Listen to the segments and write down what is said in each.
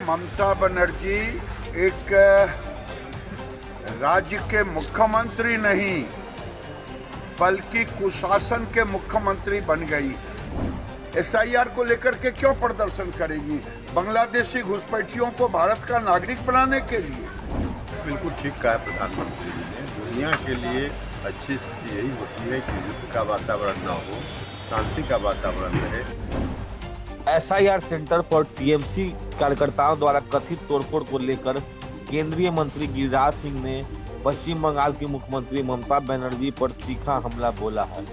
ममता बनर्जी एक राज्य के मुख्यमंत्री नहीं बल्कि कुशासन के मुख्यमंत्री बन गई। एसआईआर को लेकर के क्यों प्रदर्शन करेंगी? बांग्लादेशी घुसपैठियों को भारत का नागरिक बनाने के लिए। बिल्कुल ठीक कहा है प्रधानमंत्री जी ने। दुनिया के लिए अच्छी स्थिति यही होती है कि युद्ध का वातावरण न हो, शांति का वातावरण रहे। एसआईआर सेंटर पर टीएमसी कार्यकर्ताओं द्वारा कथित तोड़फोड़ को लेकर केंद्रीय मंत्री गिरिराज सिंह ने पश्चिम बंगाल की मुख्यमंत्री ममता बनर्जी पर तीखा हमला बोला है।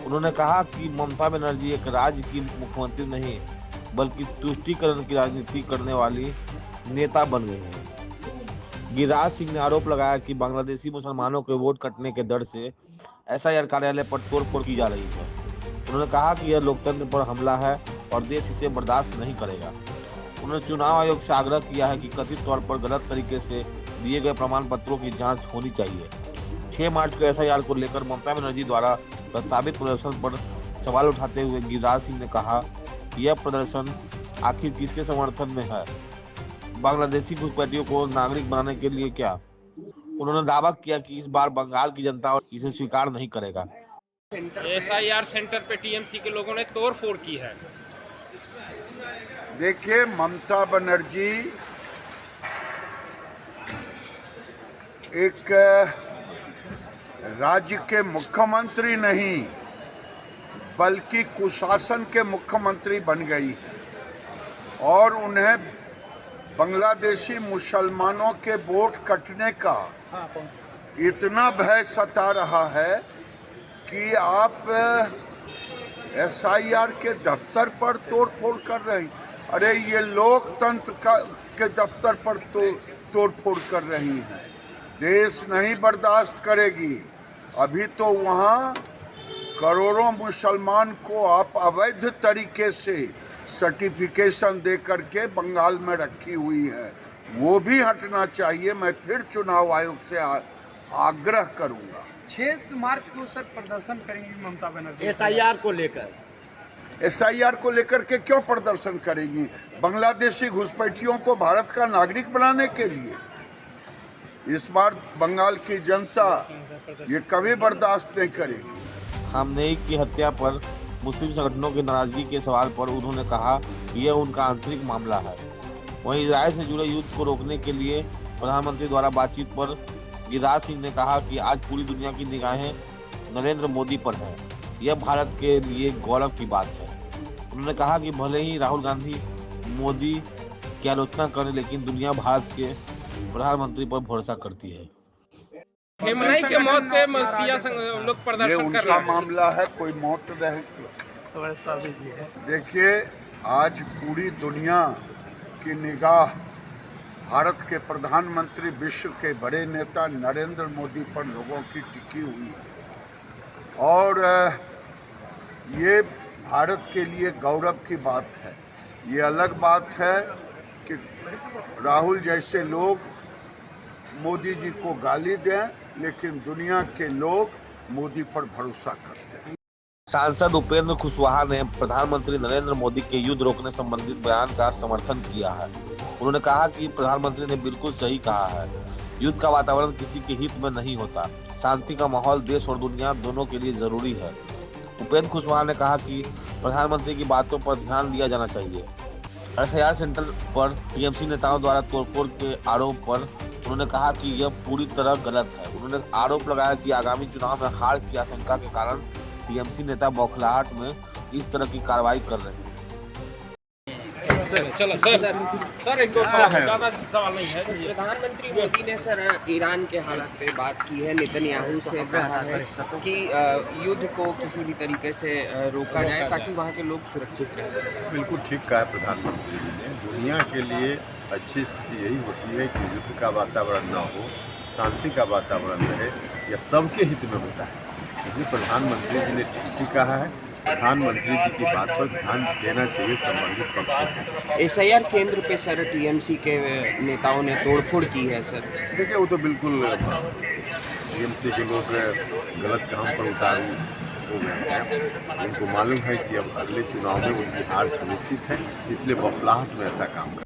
उन्होंने कहा कि ममता बनर्जी एक राज्य की मुख्यमंत्री नहीं बल्कि तुष्टीकरण की राजनीति करने वाली नेता बन गई हैं। गिरिराज सिंह ने आरोप लगाया कि बांग्लादेशी मुसलमानों के वोट कटने के डर से एसआईआर कार्यालय पर तोड़फोड़ की जा रही है। उन्होंने कहा कि यह लोकतंत्र पर हमला है और देश इसे बर्दाश्त नहीं करेगा। उन्होंने चुनाव आयोग से आग्रह किया है कि कथित तौर पर गलत तरीके से दिए गए प्रमाण पत्रों की जांच होनी चाहिए। 6 मार्च को एसआईआर को लेकर ममता बनर्जी द्वारा प्रस्तावित प्रदर्शन पर सवाल उठाते हुए गिरिराज सिंह ने कहा कि यह प्रदर्शन आखिर किसके समर्थन में है? बांग्लादेशी घुसपैठियों को नागरिक बनाने के लिए क्या? उन्होंने दावा किया कि इस बार बंगाल की जनता इसे स्वीकार नहीं करेगा। एसआईआर सेंटर पे टीएमसी के लोगों ने तोड़फोड़ की है। देखिए, ममता बनर्जी एक राज्य के मुख्यमंत्री नहीं बल्कि कुशासन के मुख्यमंत्री बन गई और उन्हें बांग्लादेशी मुसलमानों के वोट कटने का इतना भय सता रहा है कि आप एसआईआर के दफ्तर पर तोड़फोड़ कर रहे हैं। अरे ये लोकतंत्र के दफ्तर पर तोड़फोड़ कर रही हैं। देश नहीं बर्दाश्त करेगी। अभी तो वहाँ करोड़ों मुसलमान को आप अवैध तरीके से सर्टिफिकेशन दे करके बंगाल में रखी हुई है, वो भी हटना चाहिए। मैं फिर चुनाव आयोग से आग्रह करूंगा। 6 मार्च को सर प्रदर्शन करेंगी ममता बनर्जी एसआईआर को लेकर। एसआईआर को लेकर के क्यों प्रदर्शन करेंगी? बांग्लादेशी घुसपैठियों को भारत का नागरिक बनाने के लिए। इस बार बंगाल की जनता ये कभी बर्दाश्त नहीं करेगी। खामनेई की हत्या पर मुस्लिम संगठनों की नाराजगी के सवाल पर उन्होंने कहा कि यह उनका आंतरिक मामला है। वहीं इजराइल से जुड़े युद्ध को रोकने के लिए प्रधानमंत्री द्वारा बातचीत पर गिरिराज सिंह ने कहा कि आज पूरी दुनिया की निगाहें नरेंद्र मोदी पर हैं। यह भारत के लिए गौरव की बात है। उन्होंने कहा कि भले ही राहुल गांधी मोदी की आलोचना करें, लेकिन दुनिया भारत के प्रधानमंत्री पर भरोसा करती है। खेमनाई के मौत पे सिया लोग प्रदर्शन कर रहे हैं। मामला है, कोई मौत नहीं। देखिए, आज पूरी दुनिया की निगाह भारत के प्रधानमंत्री, विश्व के बड़े नेता नरेंद्र मोदी पर लोगों की टिकी हुई है और ये भारत के लिए गौरव की बात है। ये अलग बात है कि राहुल जैसे लोग मोदी जी को गाली दें, लेकिन दुनिया के लोग मोदी पर भरोसा करते हैं। सांसद उपेंद्र कुशवाहा ने प्रधानमंत्री नरेंद्र मोदी के युद्ध रोकने संबंधित बयान का समर्थन किया है। उन्होंने कहा कि प्रधानमंत्री ने बिल्कुल सही कहा है, युद्ध का वातावरण किसी के हित में नहीं होता। शांति का माहौल देश और दुनिया दोनों के लिए जरूरी है। उपेंद्र कुशवाहा ने कहा कि प्रधानमंत्री की बातों पर ध्यान दिया जाना चाहिए। एसआईआर सेंटर पर टीएमसी नेताओं द्वारा तोड़फोड़ के आरोप पर उन्होंने कहा कि यह पूरी तरह गलत है। उन्होंने आरोप लगाया कि आगामी चुनाव में हार की आशंका के कारण टीएमसी नेता बौखलाहट में इस तरह की कार्रवाई कर रहे हैं। सर एक दो ज़्यादा सवाल नहीं है। प्रधानमंत्री मोदी ने सर ईरान के हालात पे बात की है। नेतन्याहू से कहा है कि युद्ध को किसी भी तरीके से रोका जाए ताकि वहाँ के लोग सुरक्षित रहें। बिल्कुल ठीक कहा है प्रधानमंत्री जी ने। दुनिया के लिए अच्छी स्थिति यही होती है कि युद्ध का वातावरण न हो, शांति का वातावरण रहे। यह सबके हित में होता है। इसलिए प्रधानमंत्री जी ने ठीक कहा है। प्रधानमंत्री जी की बात पर ध्यान देना चाहिए संबंधित पक्षों को। एसआईआर केंद्र पे सर टीएमसी के नेताओं ने तोड़फोड़ की है सर। देखिए, वो तो बिल्कुल टीएमसी के लोग गलत काम पर उतारू हो गए हैं। उनको मालूम है कि अब अगले चुनाव में उनकी हार सुनिश्चित है, इसलिए बौखलाहट में ऐसा काम